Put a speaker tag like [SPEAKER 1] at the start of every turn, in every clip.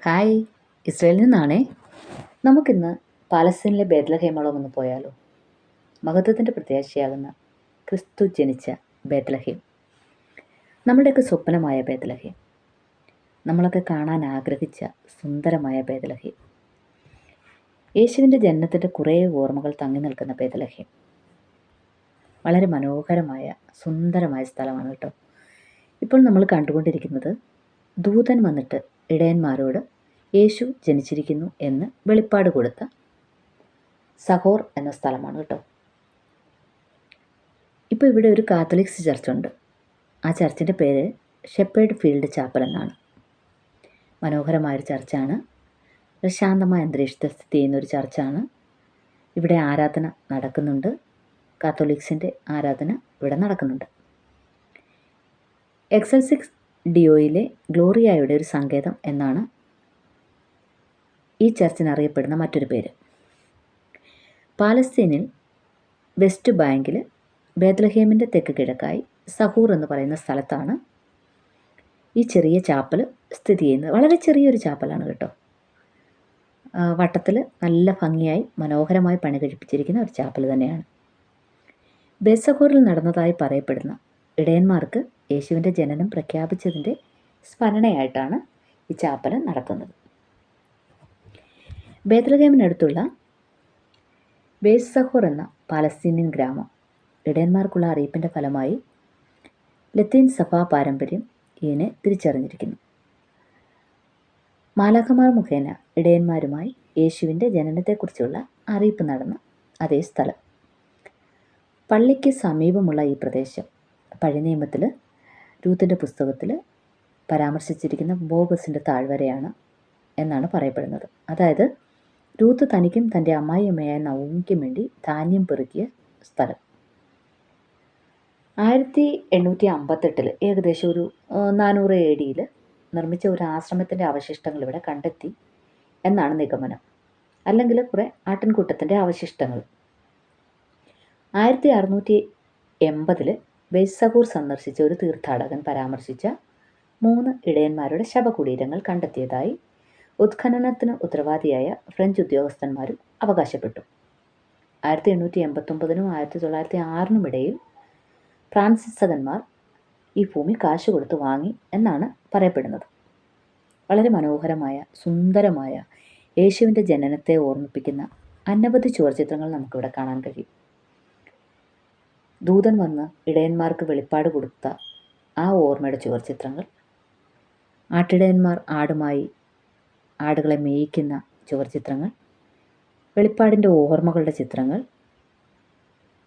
[SPEAKER 1] Hi, ഇസ്രയേലിൽ നിന്നാണേ. നമുക്കിന്ന് പാലസ്തീനിലെ ബേത്ലഹേമോളം ഒന്ന് പോയാലോ? മഹത്വത്തിൻ്റെ പ്രത്യാശയാകുന്ന ക്രിസ്തു ജനിച്ച ബേത്ലഹേം, നമ്മുടെയൊക്കെ സ്വപ്നമായ ബേത്ലഹേം, നമ്മളൊക്കെ കാണാൻ ആഗ്രഹിച്ച സുന്ദരമായ ബേത്ലഹേം, യേശുവിൻ്റെ ജനനത്തിൻ്റെ കുറേ ഓർമ്മകൾ തങ്ങി നിൽക്കുന്ന ബേത്ലഹേം, വളരെ മനോഹരമായ സുന്ദരമായ സ്ഥലമാണ് കേട്ടോ. ഇപ്പോൾ നമ്മൾ കണ്ടുകൊണ്ടിരിക്കുന്നത് ദൂതൻ വന്നിട്ട് ഇടയന്മാരോട് യേശു ജനിച്ചിരിക്കുന്നു എന്ന് വെളിപ്പാട് കൊടുത്ത സഹോർ എന്ന സ്ഥലമാണ് കേട്ടോ. ഇപ്പോൾ ഇവിടെ ഒരു കാത്തലിക്സ് ചർച്ചുണ്ട്. ആ ചർച്ചിൻ്റെ പേര് ഷെപ്പേർഡ് ഫീൽഡ് ചാപ്പൽ എന്നാണ്. മനോഹരമായൊരു ചർച്ചാണ്. ശാന്തമായ അന്തരീക്ഷത്തിൽ സ്ഥിതി ചെയ്യുന്ന ഒരു ചർച്ചാണ്. ഇവിടെ ആരാധന നടക്കുന്നുണ്ട്. കാത്തോലിക്സിൻ്റെ ആരാധന ഇവിടെ നടക്കുന്നുണ്ട്. എക്സൽസിക്സ് ഡിയോയിലെ ഗ്ലോറിയായുടെ ഒരു സങ്കേതം എന്നാണ് ഈ ചർച്ചിന് അറിയപ്പെടുന്ന മറ്റൊരു പേര്. പാലസ്തീനിൽ വെസ്റ്റ് ബാങ്കിൽ ബേത്ലഹേമിൻ്റെ തെക്ക് കിഴക്കായി സഹൂർ എന്ന് പറയുന്ന സ്ഥലത്താണ് ഈ ചെറിയ ചാപ്പൽ സ്ഥിതി ചെയ്യുന്നത്. വളരെ ചെറിയൊരു ചാപ്പലാണ് കേട്ടോ. വട്ടത്തിൽ നല്ല ഭംഗിയായി മനോഹരമായി പണി കഴിപ്പിച്ചിരിക്കുന്ന ഒരു ചാപ്പൽ തന്നെയാണ്. ബേത്സഹൂറിൽ നടന്നതായി പറയപ്പെടുന്ന ഇടയന്മാർക്ക് യേശുവിൻ്റെ ജനനം പ്രഖ്യാപിച്ചതിൻ്റെ സ്മരണയായിട്ടാണ് ഈ ചാപ്പൽ നടത്തുന്നത്. ബേത്ലഹേമിനടുത്തുള്ള ബേത്സഹൂർ എന്ന പാലസ്തീനിയൻ ഗ്രാമം ഇടയന്മാർക്കുള്ള അറിയിപ്പിൻ്റെ ഫലമായി ലത്തീൻ സഭാ പാരമ്പര്യം ഇതിനെ തിരിച്ചറിഞ്ഞിരിക്കുന്നു. മാലാഖമാർ മുഖേന ഇടയന്മാരുമായി യേശുവിൻ്റെ ജനനത്തെക്കുറിച്ചുള്ള അറിയിപ്പ് നടന്ന അതേ സ്ഥലം. പള്ളിക്ക് സമീപമുള്ള ഈ പ്രദേശം പഴയ നിയമത്തിൽ രൂത്തിൻ്റെ പുസ്തകത്തിൽ പരാമർശിച്ചിരിക്കുന്ന ബോഗസിൻ്റെ താഴ്വരയാണ് എന്നാണ് പറയപ്പെടുന്നത്. അതായത് രൂത്ത് തനിക്കും തൻ്റെ അമ്മായിയമ്മയായ നവോമിക്കും വേണ്ടി ധാന്യം പെറുക്കിയ സ്ഥലം. 1858 ഏകദേശം ഒരു 400 AD നിർമ്മിച്ച ഒരു ആശ്രമത്തിൻ്റെ അവശിഷ്ടങ്ങൾ ഇവിടെ കണ്ടെത്തി എന്നാണ് നിഗമനം. അല്ലെങ്കിൽ കുറേ ആട്ടിൻകൂട്ടത്തിൻ്റെ അവശിഷ്ടങ്ങൾ. 1680 ബേത്സഹൂർ സന്ദർശിച്ച ഒരു തീർത്ഥാടകൻ പരാമർശിച്ച 3 ഇടയന്മാരുടെ ശവകുടീരങ്ങൾ കണ്ടെത്തിയതായി ഉത്ഖനനത്തിന് ഉത്തരവാദിയായ ഫ്രഞ്ച് ഉദ്യോഗസ്ഥന്മാരും അവകാശപ്പെട്ടു. 1889 1906 ഇടയിൽ ഫ്രാൻസിസ്കന്മാർ ഈ ഭൂമി കാശ് കൊടുത്ത് വാങ്ങി എന്നാണ് പറയപ്പെടുന്നത്. വളരെ മനോഹരമായ സുന്ദരമായ യേശുവിൻ്റെ ജനനത്തെ ഓർമ്മിപ്പിക്കുന്ന അനവധി ചുവർച്ചിത്രങ്ങൾ നമുക്കിവിടെ കാണാൻ കഴിയും. ദൂതൻ വന്ന് ഇടയന്മാർക്ക് വെളിപ്പാട് കൊടുത്ത ആ ഓർമ്മയുടെ ചുവർച്ചിത്രങ്ങൾ, ആട്ടിടയന്മാർ ആടുകളെ മേയിക്കുന്ന ചുവർച്ചിത്രങ്ങൾ, വെളിപ്പാടിൻ്റെ ഓർമ്മകളുടെ ചിത്രങ്ങൾ,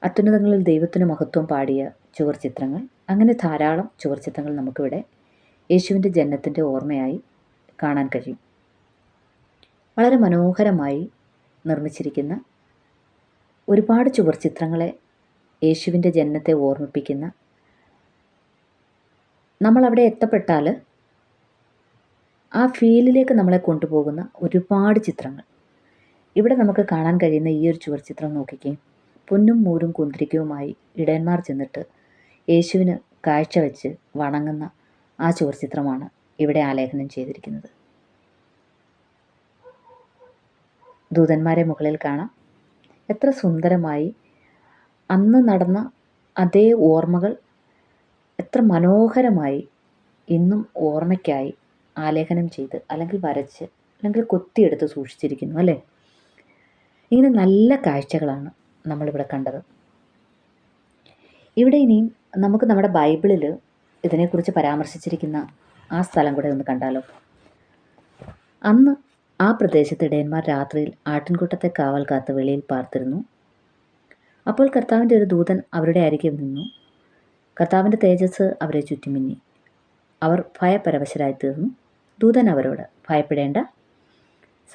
[SPEAKER 1] അത്യുന്നതങ്ങളിൽ ദൈവത്തിന് മഹത്വം പാടിയ ചുവർച്ചിത്രങ്ങൾ, അങ്ങനെ ധാരാളം ചുവർച്ചിത്രങ്ങൾ നമുക്കിവിടെ യേശുവിൻ്റെ ജനനത്തിൻ്റെ ഓർമ്മയായി കാണാൻ കഴിയും. വളരെ മനോഹരമായി നിർമ്മിച്ചിരിക്കുന്ന ഒരുപാട് ചുവർച്ചിത്രങ്ങളെ യേശുവിൻ്റെ ജനനത്തെ ഓർമ്മിപ്പിക്കുന്ന, നമ്മളവിടെ എത്തപ്പെട്ടാൽ ആ ഫീലിലേക്ക് നമ്മളെ കൊണ്ടുപോകുന്ന ഒരുപാട് ചിത്രങ്ങൾ ഇവിടെ നമുക്ക് കാണാൻ കഴിയുന്ന ഈ ഒരു ചുവർച്ചിത്രം നോക്കിക്കേ. പൊന്നും മൂരും കുന്തിരിക്കവുമായി ഇടയന്മാർ ചെന്നിട്ട് യേശുവിന് കാഴ്ചവെച്ച് വണങ്ങുന്ന ആ ചുവർച്ചിത്രമാണ് ഇവിടെ ആലേഖനം ചെയ്തിരിക്കുന്നത്. ദൂതന്മാരെ മുകളിൽ കാണാം. എത്ര സുന്ദരമായി അന്ന് നടന്ന അതേ ഓർമ്മകൾ എത്ര മനോഹരമായി ഇന്നും ഓർമ്മയ്ക്കായി ആലേഖനം ചെയ്ത് അല്ലെങ്കിൽ വരച്ച് അല്ലെങ്കിൽ കൊത്തിയെടുത്ത് സൂക്ഷിച്ചിരിക്കുന്നു അല്ലേ. ഇങ്ങനെ നല്ല കാഴ്ചകളാണ് നമ്മളിവിടെ കണ്ടത്. ഇവിടെ ഇനിയും നമുക്ക് നമ്മുടെ ബൈബിളിൽ ഇതിനെക്കുറിച്ച് പരാമർശിച്ചിരിക്കുന്ന ആ സ്ഥലം കൂടെ ഒന്ന് കണ്ടാലോ. അന്ന് ആ പ്രദേശത്ത് ഇടയന്മാർ രാത്രിയിൽ ആട്ടിൻകൂട്ടത്തെ കാവൽ കാത്ത് വെളിയിൽ പാർത്തിരുന്നു. അപ്പോൾ കർത്താവിൻ്റെ ഒരു ദൂതൻ അവരുടെ അരികെ നിന്നു. കർത്താവിൻ്റെ തേജസ് അവരെ ചുറ്റിമിന്നി. അവർ ഭയപരവശരായിത്തീർന്നു. ദൂതൻ അവരോട്, ഭയപ്പെടേണ്ട,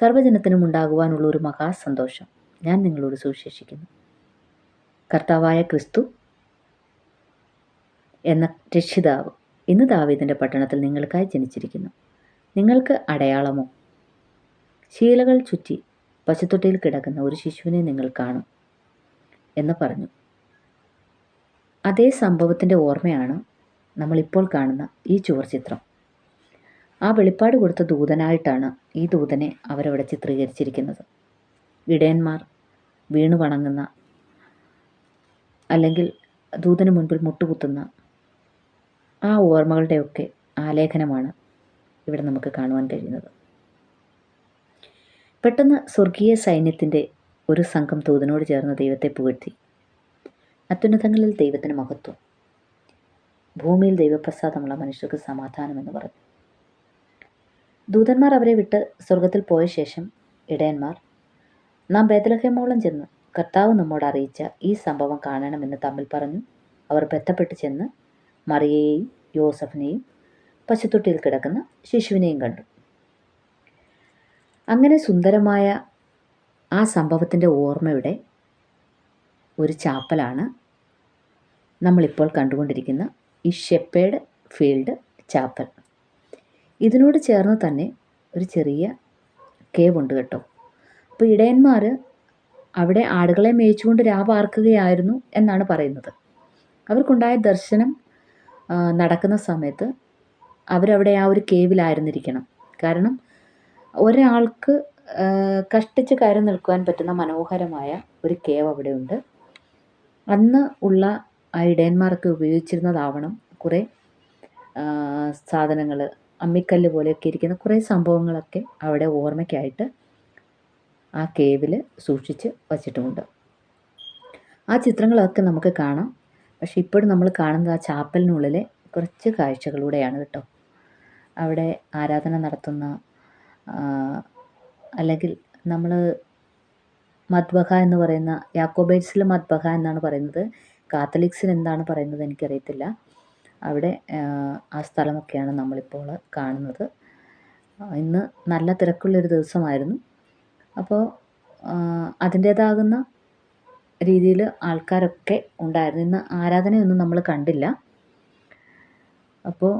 [SPEAKER 1] സർവ്വജനത്തിനും ഉണ്ടാകുവാനുള്ള ഒരു മഹാസന്തോഷം ഞാൻ നിങ്ങളോട് സുവിശേഷിക്കുന്നു. കർത്താവായ ക്രിസ്തു എന്ന രക്ഷിതാവ് ഇന്ന് ദാവീദിൻ്റെ പട്ടണത്തിൽ നിങ്ങൾക്കായി ജനിച്ചിരിക്കുന്നു. നിങ്ങൾക്ക് അടയാളമോ? ശീലകൾ ചുറ്റി പശുത്തൊട്ടിയിൽ കിടക്കുന്ന ഒരു ശിശുവിനെ നിങ്ങൾ കാണും എന്ന് പറഞ്ഞു. അതേ സംഭവത്തിൻ്റെ ഓർമ്മയാണ് നമ്മളിപ്പോൾ കാണുന്ന ഈ ചുവർച്ചിത്രം. ആ വെളിപ്പാട് കൊടുത്ത ദൂതനായിട്ടാണ് ഈ ദൂതനെ അവരവിടെ ചിത്രീകരിച്ചിരിക്കുന്നത്. ഇടയന്മാർ വീണു വണങ്ങുന്ന, അല്ലെങ്കിൽ ദൂതന് മുൻപിൽ മുട്ടുകുത്തുന്ന ആ ഓർമ്മകളുടെയൊക്കെ ആലേഖനമാണ് ഇവിടെ നമുക്ക് കാണുവാൻ കഴിയുന്നത്. പെട്ടെന്ന് സ്വർഗീയ സൈന്യത്തിൻ്റെ ഒരു സംഘം ദൂതനോട് ചേർന്ന് ദൈവത്തെ പുകഴ്ത്തി. അത്യുന്നതങ്ങളിൽ ദൈവത്തിന് മഹത്വം, ഭൂമിയിൽ ദൈവപ്രസാദമുള്ള മനുഷ്യർക്ക് സമാധാനം എന്ന് പറഞ്ഞു. ദൂതന്മാർ അവരെ വിട്ട് സ്വർഗത്തിൽ പോയ ശേഷം ഇടയന്മാർ, നാം ബേത്ലഹേമോളം ചെന്ന് കർത്താവ് നമ്മോട് അറിയിച്ച ഈ സംഭവം കാണണമെന്ന് തമ്മിൽ പറഞ്ഞു. അവർ ബന്ധപ്പെട്ട് ചെന്ന് മറിയയെയും യോസഫിനെയും പശുത്തൊട്ടിയിൽ കിടക്കുന്ന ശിശുവിനെയും കണ്ടു. അങ്ങനെ സുന്ദരമായ ആ സംഭവത്തിൻ്റെ ഓർമ്മയുടെ ഒരു ചാപ്പലാണ് നമ്മളിപ്പോൾ കണ്ടുകൊണ്ടിരിക്കുന്ന ഈ ഷെപ്പേർഡ് ഫീൽഡ് ചാപ്പൽ. ഇതിനോട് ചേർന്ന് തന്നെ ഒരു ചെറിയ കേവ് ഉണ്ട് കേട്ടോ. അപ്പോൾ ഇടയന്മാർ അവിടെ ആടുകളെ മേയിച്ചുകൊണ്ട് രാപാർക്കുകയായിരുന്നു എന്നാണ് പറയുന്നത്. അവർക്കുണ്ടായ ദർശനം നടക്കുന്ന സമയത്ത് അവരവിടെ ആ ഒരു കേവിലായിരുന്നിരിക്കണം. കാരണം ഒരാൾക്ക് കഷ്ടിച്ച് കയറി നിൽക്കുവാൻ പറ്റുന്ന മനോഹരമായ ഒരു കേവ് അവിടെ ഉണ്ട്. അന്ന് ഉള്ള ആ ഇടയന്മാർക്ക് ഉപയോഗിച്ചിരുന്നതാവണം കുറേ സാധനങ്ങൾ, അമ്മിക്കല്ല് പോലെയൊക്കെ ഇരിക്കുന്ന കുറേ സംഭവങ്ങളൊക്കെ അവിടെ ഓർമ്മയ്ക്കായിട്ട് ആ കേവിൽ സൂക്ഷിച്ച് വച്ചിട്ടുമുണ്ട്. ആ ചിത്രങ്ങളൊക്കെ നമുക്ക് കാണാം. പക്ഷെ ഇപ്പോഴും നമ്മൾ കാണുന്നത് ആ ചാപ്പലിനുള്ളിലെ കുറച്ച് കാഴ്ചകളിലൂടെയാണ് കേട്ടോ. അവിടെ ആരാധന നടത്തുന്ന, അല്ലെങ്കിൽ നമ്മൾ മദ്ബഹ എന്ന് പറയുന്ന, യാക്കോബൈറ്റ്സിൽ മദ്ബഹ എന്നാണ് പറയുന്നത്, കാത്തലിക്സിൽ എന്താണ് പറയുന്നത് എനിക്കറിയത്തില്ല. അവിടെ ആ സ്ഥലമൊക്കെയാണ് നമ്മളിപ്പോൾ കാണുന്നത്. ഇന്ന് നല്ല തിരക്കുള്ളൊരു ദിവസമായിരുന്നു. അപ്പോൾ അതിൻ്റേതാകുന്ന രീതിയിൽ ആൾക്കാരൊക്കെ ഉണ്ടായിരുന്നു. ഇന്ന് ആരാധനയൊന്നും നമ്മൾ കണ്ടില്ല. അപ്പോൾ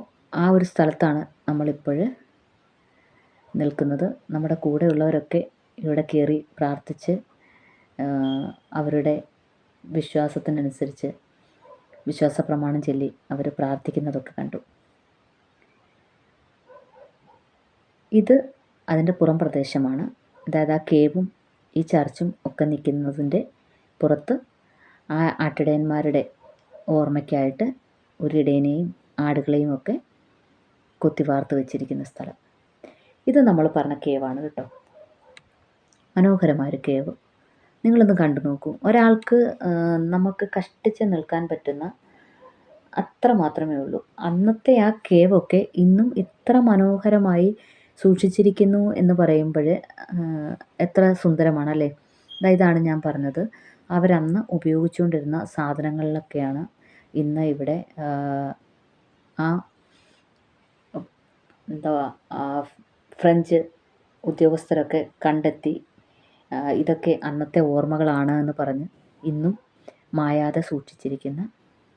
[SPEAKER 1] ആ ഒരു സ്ഥലത്താണ് നമ്മളിപ്പോൾ നിൽക്കുന്നത്. നമ്മുടെ കൂടെയുള്ളവരൊക്കെ ഇവിടെ കയറി പ്രാർത്ഥിച്ച് അവരുടെ വിശ്വാസത്തിനനുസരിച്ച് വിശ്വാസ പ്രമാണം ചൊല്ലി അവർ പ്രാർത്ഥിക്കുന്നതൊക്കെ കണ്ടു. ഇത് അതിൻ്റെ പുറം പ്രദേശമാണ്. അതായത് ആ കേവും ഈ ചർച്ചും ഒക്കെ നിൽക്കുന്നതിൻ്റെ പുറത്ത് ആ ആട്ടിടയന്മാരുടെ ഓർമ്മയ്ക്കായിട്ട് ഒരു ഇടയനെയും ആടുകളെയും ഒക്കെ കൊത്തിവാർത്ത് വെച്ചിരിക്കുന്ന സ്ഥലം. ഇത് നമ്മൾ പറഞ്ഞ കേവാണ് കേട്ടോ. മനോഹരമായൊരു കേവ്. നിങ്ങളൊന്ന് കണ്ടു നോക്കൂ. ഒരാൾക്ക് നമുക്ക് കഷ്ടിച്ച് നിൽക്കാൻ പറ്റുന്ന അത്ര മാത്രമേ ഉള്ളൂ. അന്നത്തെ ആ കേവൊക്കെ ഇന്നും ഇത്ര മനോഹരമായി സൂക്ഷിച്ചിരിക്കുന്നു എന്ന് പറയുമ്പോൾ എത്ര സുന്ദരമാണല്ലേ. ഇതാണ് ഞാൻ പറഞ്ഞത്, അവരന്ന് ഉപയോഗിച്ചുകൊണ്ടിരുന്ന സാധനങ്ങളിലൊക്കെയാണ് ഇന്ന് ഇവിടെ ആ ഫ്രഞ്ച് ഉദ്യോഗസ്ഥരൊക്കെ കണ്ടെത്തി ഇതൊക്കെ അന്നത്തെ ഓർമ്മകളാണ് എന്ന് പറഞ്ഞ് ഇന്നും മായാതെ സൂക്ഷിച്ചിരിക്കുന്ന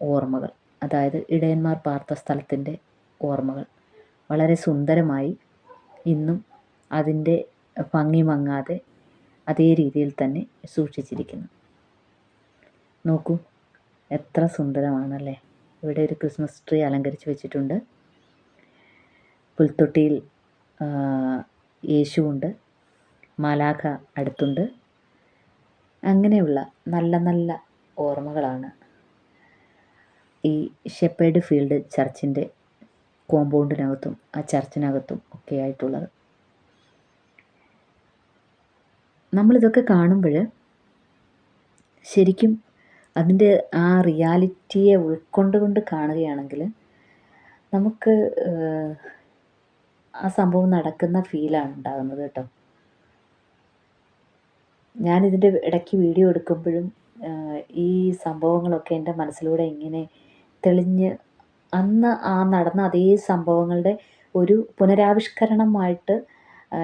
[SPEAKER 1] ഓർമ്മകൾ. അതായത് ഇടയന്മാർ പാർത്ത സ്ഥലത്തിൻ്റെ ഓർമ്മകൾ വളരെ സുന്ദരമായി ഇന്നും അതിൻ്റെ ഭംഗി മങ്ങാതെ അതേ രീതിയിൽ തന്നെ സൂക്ഷിച്ചിരിക്കുന്നു. നോക്കൂ, എത്ര സുന്ദരമാണല്ലേ. ഇവിടെ ഒരു ക്രിസ്മസ് ട്രീ അലങ്കരിച്ച് വെച്ചിട്ടുണ്ട്. പുൽത്തൊട്ടിയിൽ യേശുവുണ്ട്, മാലാഖ അടുത്തുണ്ട്. അങ്ങനെയുള്ള നല്ല നല്ല ഓർമ്മകളാണ് ഈ ഷെപ്പേർഡ് ഫീൽഡ് ചർച്ചിൻ്റെ കോമ്പൗണ്ടിനകത്തും ആ ചർച്ചിനകത്തും ഒക്കെ ആയിട്ടുള്ളത്. നമ്മളിതൊക്കെ കാണുമ്പോൾ ശരിക്കും അതിൻ്റെ ആ റിയാലിറ്റിയെ ഉൾക്കൊണ്ടുകൊണ്ട് കാണുകയാണെങ്കിൽ നമുക്ക് ആ സംഭവം നടക്കുന്ന ഫീലാണ് ഉണ്ടാകുന്നത് കേട്ടോ. ഞാനിതിൻ്റെ ഇടയ്ക്ക് വീഡിയോ എടുക്കുമ്പോഴും ഈ സംഭവങ്ങളൊക്കെ എൻ്റെ മനസ്സിലൂടെ ഇങ്ങനെ തെളിഞ്ഞ് അന്ന് ആ നടന്ന അതേ സംഭവങ്ങളുടെ ഒരു പുനരാവിഷ്കരണമായിട്ട്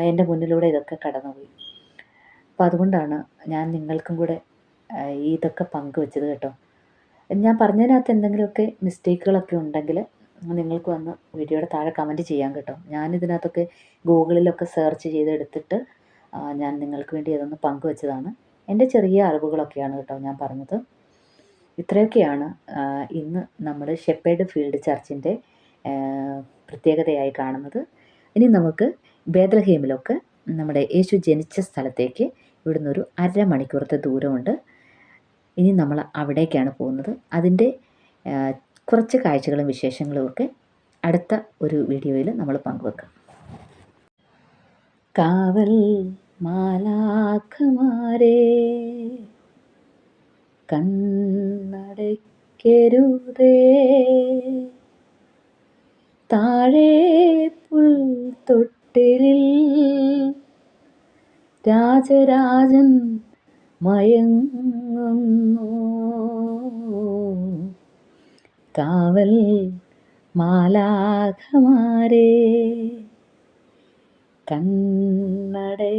[SPEAKER 1] എൻ്റെ മുന്നിലൂടെ ഇതൊക്കെ കടന്നുപോയി. അപ്പോൾ അതുകൊണ്ടാണ് ഞാൻ നിങ്ങൾക്കും കൂടെ ഇതൊക്കെ പങ്കുവെച്ചത് കേട്ടോ. ഞാൻ പറഞ്ഞതിനകത്ത് എന്തെങ്കിലുമൊക്കെ മിസ്റ്റേക്കുകളൊക്കെ ഉണ്ടെങ്കിൽ നിങ്ങൾക്ക് വന്ന് വീഡിയോയുടെ താഴെ കമൻറ്റ് ചെയ്യാം കേട്ടോ. ഞാനിതിനകത്തൊക്കെ ഗൂഗിളിലൊക്കെ സെർച്ച് ചെയ്തെടുത്തിട്ട് ഞാൻ നിങ്ങൾക്ക് വേണ്ടി അതൊന്ന് പങ്കുവെച്ചതാണ്. എൻ്റെ ചെറിയ അറിവുകളൊക്കെയാണ് കേട്ടോ ഞാൻ പറഞ്ഞത്. ഇത്രയൊക്കെയാണ് ഇന്ന് നമ്മൾ ഷെപ്പേർഡ് ഫീൽഡ് ചർച്ചിൻ്റെ പ്രത്യേകതയായി കാണുന്നത്. ഇനി നമുക്ക് ബേത്ലഹേമിലൊക്കെ നമ്മുടെ യേശു ജനിച്ച സ്ഥലത്തേക്ക് ഇവിടുന്ന് ഒരു അരമണിക്കൂറത്തെ ദൂരമുണ്ട്. ഇനി നമ്മൾ അവിടേക്കാണ് പോകുന്നത്. അതിൻ്റെ കുറച്ച് കാഴ്ചകളും വിശേഷങ്ങളും ഒക്കെ അടുത്ത ഒരു വീഡിയോയിൽ നമ്മൾ പങ്കുവെക്കാം. കാവൽ മാലാഖമാരേ കണ്ണടയ്ക്കരുതേ, താഴെ പുൽത്തൊട്ടിലിൽ രാജരാജൻ മയങ്ങുന്നു. കാവൽ മാലാഖമാരേ കണ്ണടയ്ക്കരുതേ.